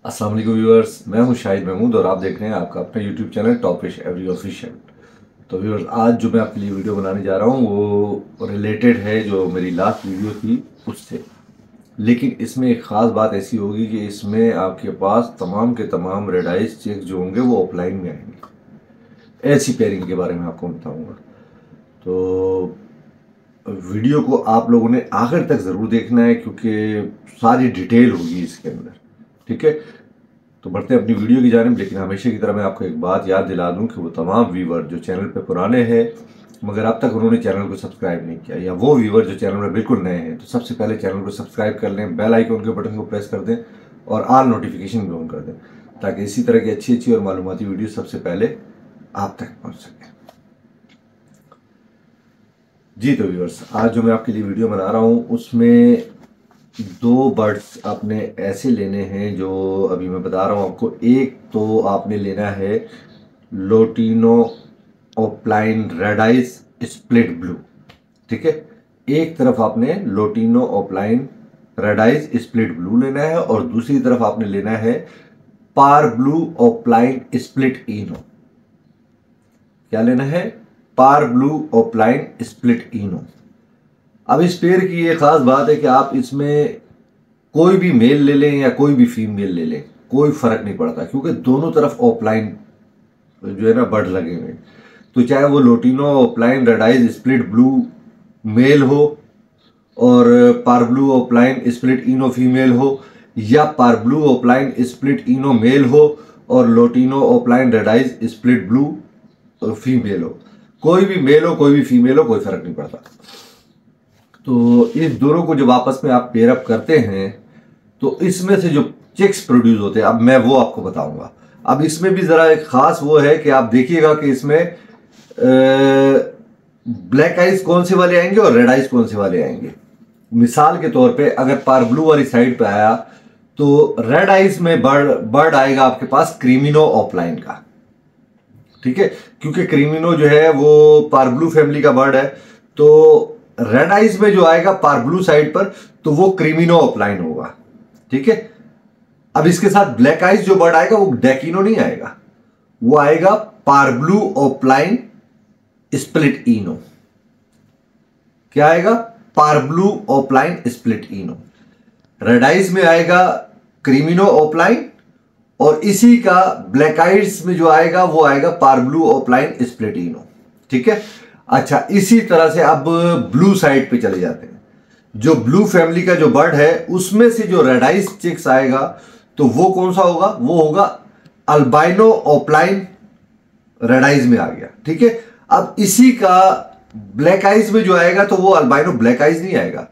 अस्सलाम वालेकुम व्यूअर्स, मैं हूं शाहिद महमूद और आप देख रहे हैं आपका अपना YouTube channel top fish every official. तो व्यूअर्स, आज जो मैं आपके लिए वीडियो बनाने जा रहा हूं वो रिलेटेड है जो मेरी लास्ट वीडियो थी उससे। लेकिन इसमें एक ख़ास बात ऐसी होगी कि इसमें आपके पास तमाम के तमाम रेड आइज चेक जो होंगे वो ऑफलाइन में आएंगे। ऐसी पेयरिंग के बारे में आपको बताऊँगा, तो वीडियो को आप लोगों ने आखिर तक ज़रूर देखना है क्योंकि सारी डिटेल होगी इसके अंदर। ठीक है, तो बढ़ते हैं अपनी वीडियो की जानिब। लेकिन हमेशा की तरह मैं आपको एक बात याद दिला दूं कि वो तमाम व्यूवर जो चैनल पे पुराने हैं मगर अब तक उन्होंने चैनल को सब्सक्राइब नहीं किया, या वो व्यूवर जो चैनल में बिल्कुल नए हैं, तो सबसे पहले चैनल को सब्सक्राइब कर लें, बेल आइकन के बटन को प्रेस कर दें और ऑल नोटिफिकेशन भी ऑन कर दें ताकि इसी तरह की अच्छी अच्छी और मालूमाती वीडियो सबसे पहले आप तक पहुँच सकें। जी तो व्यूअर्स, आज जो मैं आपके लिए वीडियो बना रहा हूँ उसमें दो बर्ड्स आपने ऐसे लेने हैं जो अभी मैं बता रहा हूँ आपको। एक तो आपने लेना है lutino ओप्लाइन red eyes split blue. ठीक है, एक तरफ आपने lutino ओप्लाइन red eyes split blue लेना है और दूसरी तरफ आपने लेना है पार ब्लू ओप्लाइन स्प्लिट इनो। क्या लेना है? पार ब्लू ओप्लाइन स्प्लिट इनो। अब इस पेयर की ये खास बात है कि आप इसमें कोई भी मेल ले लें या कोई भी फीमेल ले लें, कोई फर्क नहीं पड़ता क्योंकि दोनों तरफ ऑफलाइन जो है ना बर्ड लगे हुए हैं। तो चाहे वो लोटिनो offline red eyes split blue male हो और पार ब्लू ऑफलाइन स्प्लिट इनो फीमेल हो, या पार ब्लू ऑफलाइन स्प्लिट इनो मेल हो और लोटिनो offline red eyes split blue female हो, कोई भी मेल हो कोई भी फीमेल हो, कोई फर्क नहीं पड़ता। तो इस दोनों को जब आपस में आप पेयर अप करते हैं तो इसमें से जो चिक्स प्रोड्यूस होते हैं, अब मैं वो आपको बताऊंगा। अब इसमें भी ज़रा एक ख़ास वो है कि आप देखिएगा कि इसमें ब्लैक आइज कौन से वाले आएंगे और रेड आइज कौन से वाले आएंगे। मिसाल के तौर पे अगर पार ब्लू वाली साइड पे आया तो रेड आइज में बर्ड आएगा आपके पास क्रीमिनो ऑफलाइन का। ठीक है, क्योंकि क्रीमिनो जो है वो पार ब्लू फैमिली का बर्ड है, तो रेड आइज में जो आएगा पार ब्लू साइड पर तो वो क्रीमिनो ऑफलाइन होगा। ठीक है, अब इसके साथ ब्लैक आइज जो बर्ड आएगा वो डेकिनो नहीं आएगा, वो आएगा पार ब्लू ऑफलाइन स्प्लिट इनो। क्या आएगा? पार ब्लू ऑफलाइन स्प्लिट इनो। रेड आइज में आएगा क्रीमिनो ऑफलाइन और इसी का ब्लैक आइज में जो आएगा वो आएगा पार ब्लू ऑफलाइन स्प्लिट इनो। ठीक है, अच्छा, इसी तरह से अब ब्लू साइड पे चले जाते हैं। जो ब्लू फैमिली का जो बर्ड है उसमें से जो रेड आइज चिक्स आएगा तो वो कौन सा होगा? वो होगा अल्बाइनो ऑफलाइन रेड आइज में आ गया। ठीक है, अब इसी का ब्लैक आइज में जो आएगा तो वो अल्बाइनो ब्लैक आइज नहीं आएगा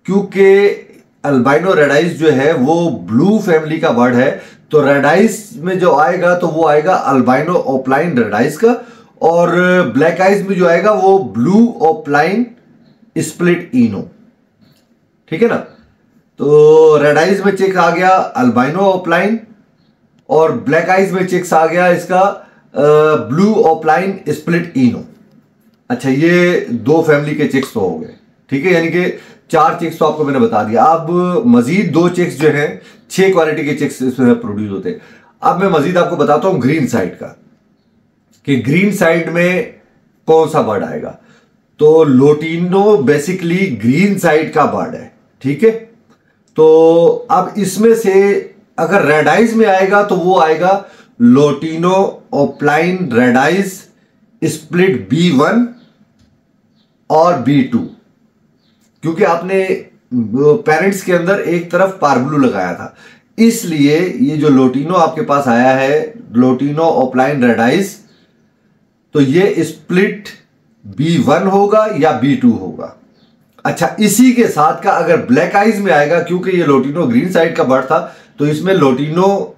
क्योंकि अल्बाइनो रेड आइज जो है वो ब्लू फैमिली का बर्ड है। तो रेड आइज में जो आएगा तो वो आएगा अल्बाइनो ऑफलाइन रेड आइज का, और ब्लैक आइज में जो आएगा वो ब्लू ऑफलाइन स्प्लिट इनो। ठीक है ना, तो रेड आइज में चेक आ गया अल्बाइनो ऑफलाइन और ब्लैक आइज में चेक्स आ गया इसका ब्लू ऑफलाइन स्प्लिट इनो। अच्छा, ये दो फैमिली के चेक्स तो हो गए। ठीक है, यानी कि 4 चेक्स तो आपको मैंने बता दिया। अब मजीद 2 चेक्स जो हैं, 6 क्वालिटी के चेक्स इसमें प्रोड्यूस होते हैं। अब मैं मजीद आपको बताता हूं ग्रीन साइड का कि ग्रीन साइड में कौन सा बर्ड आएगा। तो लोटिनो बेसिकली ग्रीन साइड का बर्ड है। ठीक है, तो अब इसमें से अगर रेड आइज में आएगा तो वो आएगा lutino offline red eyes split B1 और B2, क्योंकि आपने पेरेंट्स के अंदर एक तरफ पार ब्लू लगाया था, इसलिए ये जो लोटिनो आपके पास आया है लोटिनो ऑफलाइन रेड आइज, तो ये स्प्लिट B1 होगा या B2 होगा। अच्छा, इसी के साथ का अगर ब्लैक आइज में आएगा, क्योंकि ये लोटिनो ग्रीन साइड का बर्ड था तो इसमें lutino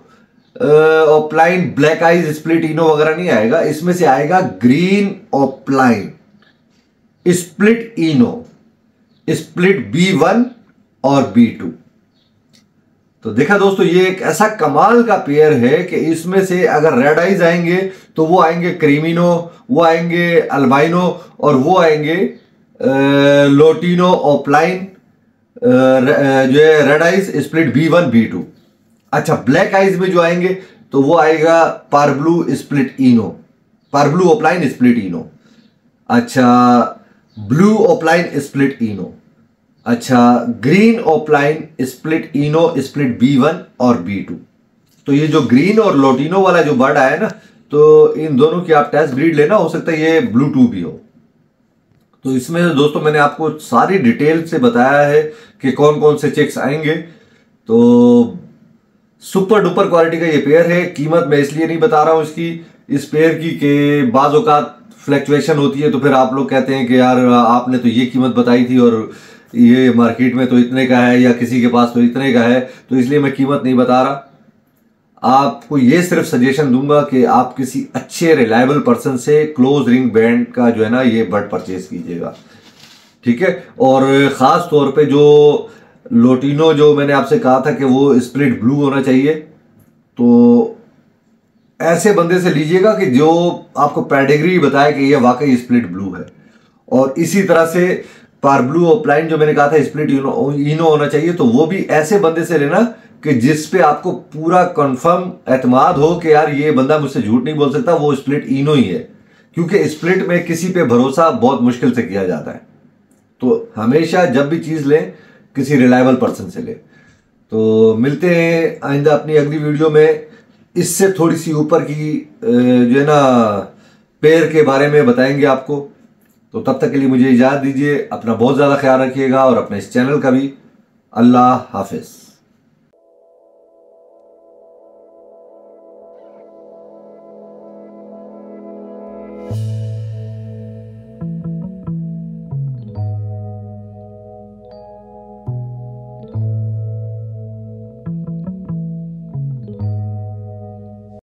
offline black eyes split इनो वगैरह नहीं आएगा, इसमें से आएगा ग्रीन ऑफलाइन स्प्लिट इनो स्प्लिट B1 और B2। तो देखा दोस्तों, ये एक ऐसा कमाल का पेयर है कि इसमें से अगर रेड आइज आएंगे तो वो आएंगे क्रीमिनो, वो आएंगे अल्बाइनो और वो आएंगे लोटिनो ऑफलाइन जो है red eyes split B1 B2। अच्छा, ब्लैक आइज में जो आएंगे तो वो आएगा पारब्लू स्प्लिट इनो, पारब्लू ओपलाइन स्प्लिट इनो। अच्छा, ब्लू ओपलाइन स्प्लिट इनो। अच्छा, ग्रीन ओपलाइन स्प्लिट इनो स्प्लिट B1 और B2। तो ये जो ग्रीन और लोटिनो वाला जो बर्ड आया ना, तो इन दोनों की आप टेस्ट ब्रीड लेना, हो सकता है ये ब्लू 2 भी हो। तो इसमें दोस्तों मैंने आपको सारी डिटेल से बताया है कि कौन कौन से चिक्स आएंगे। तो सुपर डुपर क्वालिटी का ये पेयर है। कीमत मैं इसलिए नहीं बता रहा हूं इसकी, इस पेयर की, कि बाज़ औक़ात फ्लैक्चुएशन होती है तो फिर आप लोग कहते हैं कि यार आपने तो ये कीमत बताई थी और ये मार्केट में तो इतने का है या किसी के पास तो इतने का है, तो इसलिए मैं कीमत नहीं बता रहा। आपको ये सिर्फ सजेशन दूंगा कि आप किसी अच्छे रिलायबल पर्सन से क्लोज रिंग बैंड का जो है ना ये बर्ड परचेज कीजिएगा, ठीक है। और ख़ास तौर पे जो लोटिनो जो मैंने आपसे कहा था कि वो स्प्लिट ब्लू होना चाहिए, तो ऐसे बंदे से लीजिएगा कि जो आपको पेडिग्री बताए कि ये वाकई स्प्लिट ब्लू है। और इसी तरह से पारब्लू ओपलाइन जो मैंने कहा था स्प्लिट इनो होना चाहिए, तो वो भी ऐसे बंदे से लेना कि जिस पे आपको पूरा कंफर्म एतमाद हो कि यार ये बंदा मुझसे झूठ नहीं बोल सकता, वो स्प्लिट इनो ही है। क्योंकि स्प्लिट में किसी पे भरोसा बहुत मुश्किल से किया जाता है। तो हमेशा जब भी चीज़ लें किसी रिलायबल पर्सन से लें। तो मिलते हैं आइंदा अपनी अगली वीडियो में, इससे थोड़ी सी ऊपर की जो है ना पेयर के बारे में बताएंगे आपको। तो तब तक के लिए मुझे इजाज़त दीजिए। अपना बहुत ज़्यादा ख्याल रखिएगा और अपने इस चैनल का भी। अल्लाह हाफिज़।